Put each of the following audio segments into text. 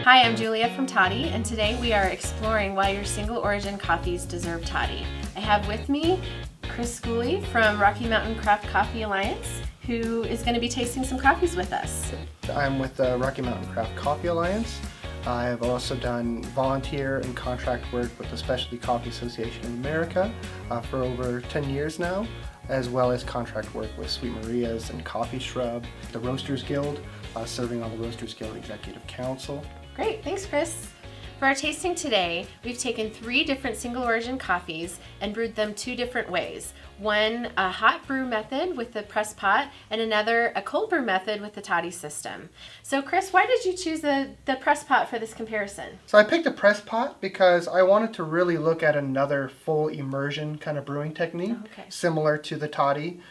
Hi, I'm Julia from Toddy, and today we are exploring why your single origin coffees deserve Toddy. I have with me Chris Schooley from Rocky Mountain Craft Coffee Alliance, who is going to be tasting some coffees with us. I'm with the Rocky Mountain Craft Coffee Alliance. I have also done volunteer and contract work with the Specialty Coffee Association of America for over 10 years now, as well as contract work with Sweet Maria's and Coffee Shrub, the Roasters Guild, serving on the Roasters Guild Executive Council. Great, thanks Chris. For our tasting today, we've taken 3 different single origin coffees and brewed them 2 different ways. One, a hot brew method with the press pot, and another, a cold brew method with the Toddy system. So Chris, why did you choose the press pot for this comparison? So I picked a press pot because I wanted to really look at another full immersion kind of brewing technique, similar to the Toddy,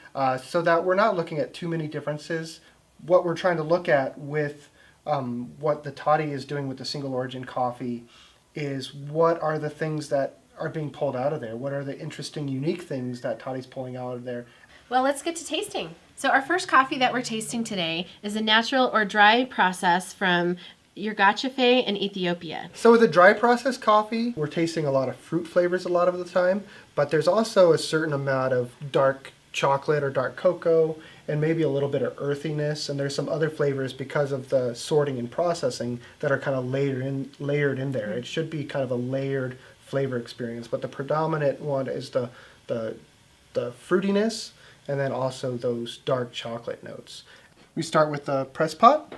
so that we're not looking at too many differences. What we're trying to look at with what the Toddy is doing with the single origin coffee is what are the things that are being pulled out of there? What are the interesting, unique things that Toddy's pulling out of there? Well, let's get to tasting. So our first coffee that we're tasting today is a natural or dry process from Yirgacheffe in Ethiopia. So with a dry process coffee, we're tasting a lot of fruit flavors a lot of the time, but there's also a certain amount of dark chocolate or dark cocoa and maybe a little bit of earthiness, and there's some other flavors because of the sorting and processing that are kind of layered in there. It should be kind of a layered flavor experience, but the predominant one is the fruitiness and then also those dark chocolate notes. We start with the press pot,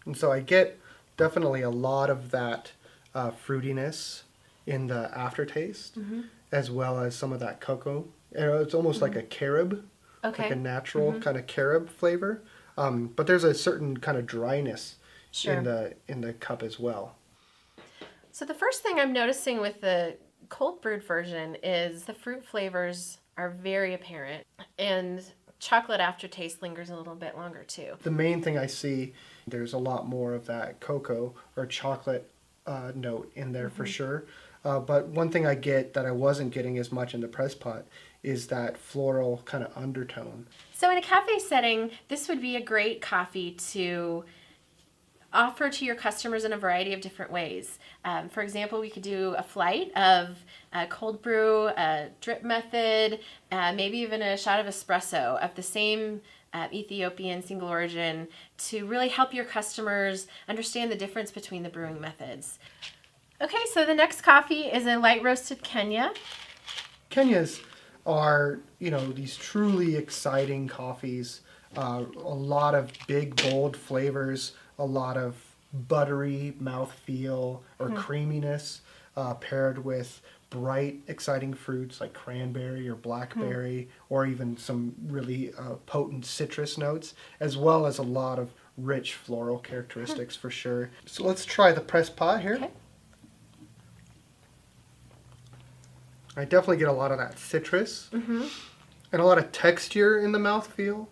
and so I get definitely a lot of that fruitiness in the aftertaste, as well as some of that cocoa. It's almost like a carob. Like a natural kind of carob flavor, but there's a certain kind of dryness in the cup as well. So the first thing I'm noticing with the cold brewed version is the fruit flavors are very apparent, and chocolate aftertaste lingers a little bit longer too. The main thing I see, there's a lot more of that cocoa or chocolate note in there for sure. But one thing I get that I wasn't getting as much in the press pot is that floral kind of undertone. So in a cafe setting, this would be a great coffee to offer to your customers in a variety of different ways. For example, we could do a flight of cold brew, a drip method, maybe even a shot of espresso of the same Ethiopian single origin to really help your customers understand the difference between the brewing methods. Okay, so the next coffee is a light roasted Kenya. Kenyas are, these truly exciting coffees. A lot of big, bold flavors, a lot of buttery mouthfeel or creaminess, paired with bright, exciting fruits like cranberry or blackberry, or even some really potent citrus notes, as well as a lot of rich floral characteristics for sure. So let's try the press pot here. Okay. I definitely get a lot of that citrus and a lot of texture in the mouthfeel.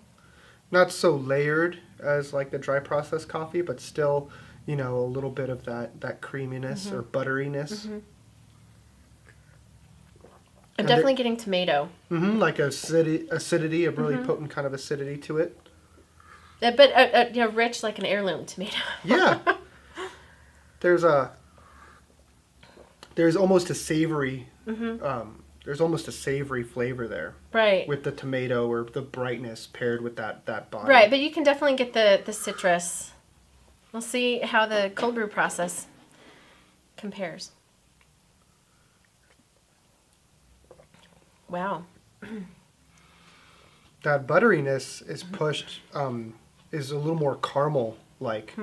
Not so layered as like the dry process coffee, but still, a little bit of that creaminess or butteriness. I'm definitely getting tomato. Like acidity, a really potent kind of acidity to it. But rich like an heirloom tomato. Yeah. There's almost a savory there's almost a savory flavor there, right, with the tomato or the brightness paired with that body. Right, but you can definitely get the citrus. We'll see how the cold brew process compares. Wow. That butteriness is pushed, is a little more caramel-like.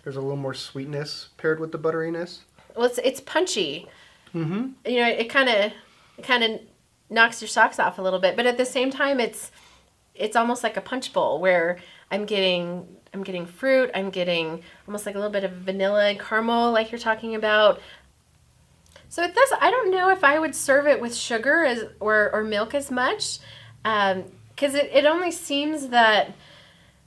There's a little more sweetness paired with the butteriness. Well, it's punchy. It kind of knocks your socks off a little bit, but at the same time, it's almost like a punch bowl where I'm getting fruit. I'm getting almost like a little bit of vanilla and caramel, like you're talking about. So with this, I don't know if I would serve it with sugar or milk as much, because it only seems that,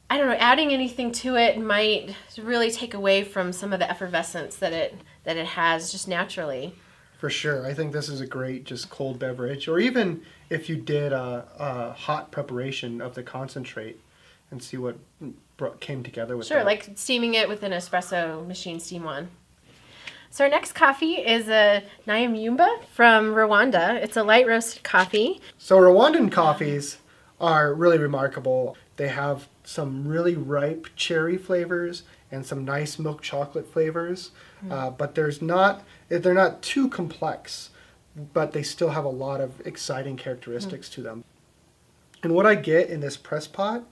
I don't know, adding anything to it might really take away from some of the effervescence that it has just naturally. For sure. I think this is a great just cold beverage, or even if you did a hot preparation of the concentrate, and see what came together with Sure, that. like steaming it with an espresso machine steam one. So our next coffee is a Nyamyumba from Rwanda. It's a light roasted coffee. So Rwandan coffees are really remarkable. They have some really ripe cherry flavors and some nice milk chocolate flavors, but they're not too complex, but they still have a lot of exciting characteristics to them. And what I get in this press pot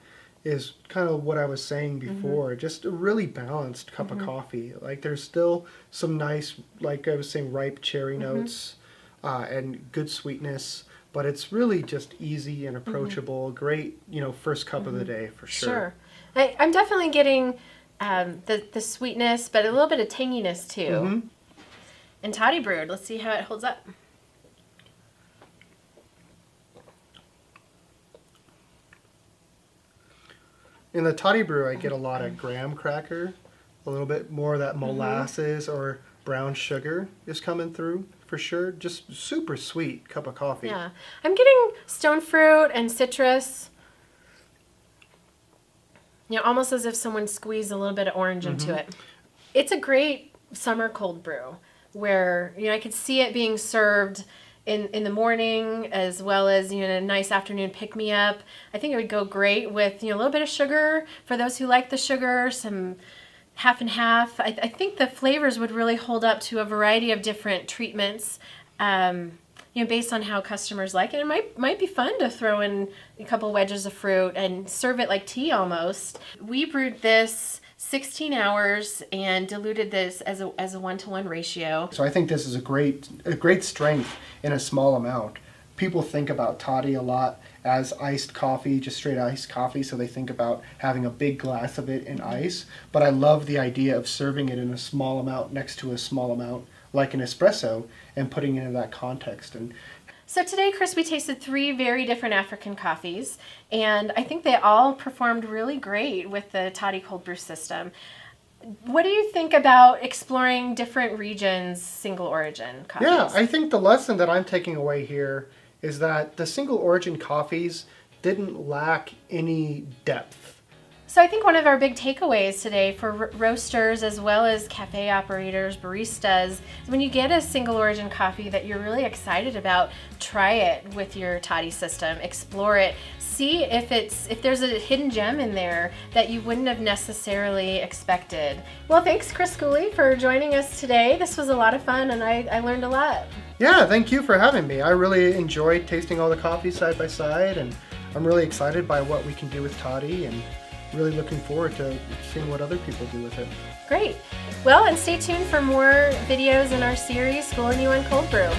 is kind of what I was saying before, just a really balanced cup of coffee. Like there's still some nice, like I was saying, ripe cherry notes and good sweetness, but it's really just easy and approachable. Great, first cup of the day for sure. Sure. I'm definitely getting the sweetness, but a little bit of tanginess too. And Toddy brewed. Let's see how it holds up. In the Toddy brew, I get a lot of graham cracker, a little bit more of that molasses or brown sugar is coming through for sure. Just super sweet cup of coffee. Yeah. I'm getting stone fruit and citrus. Almost as if someone squeezed a little bit of orange into it. It's a great summer cold brew where, I could see it being served in the morning as well as, a nice afternoon pick-me-up. I think it would go great with, a little bit of sugar for those who like the sugar, some half and half. I think the flavors would really hold up to a variety of different treatments, based on how customers like it. It might be fun to throw in a couple wedges of fruit and serve it like tea almost. We brewed this 16 hours and diluted this as a 1-to-1 ratio. So I think this is a great strength in a small amount. People think about toddy a lot as iced coffee, just straight iced coffee, so they think about having a big glass of it in ice. But I love the idea of serving it in a small amount next to a small amount, like an espresso, and putting it in that context. And so today, Chris, we tasted 3 very different African coffees, and I think they all performed really great with the Toddy Cold Brew system. What do you think about exploring different regions' single origin coffees? yeah, I think the lesson that I'm taking away here is that the single origin coffees didn't lack any depth. So I think one of our big takeaways today for roasters as well as cafe operators, baristas, is when you get a single origin coffee that you're really excited about, try it with your Toddy system, explore it, see if there's a hidden gem in there that you wouldn't have necessarily expected. Well, thanks Chris Schooley for joining us today. This was a lot of fun and I learned a lot. Yeah, thank you for having me. I really enjoyed tasting all the coffees side by side, and I'm really excited by what we can do with Toddy, and really looking forward to seeing what other people do with it. Great. Well, and stay tuned for more videos in our series, Schooling You on Cold Brew.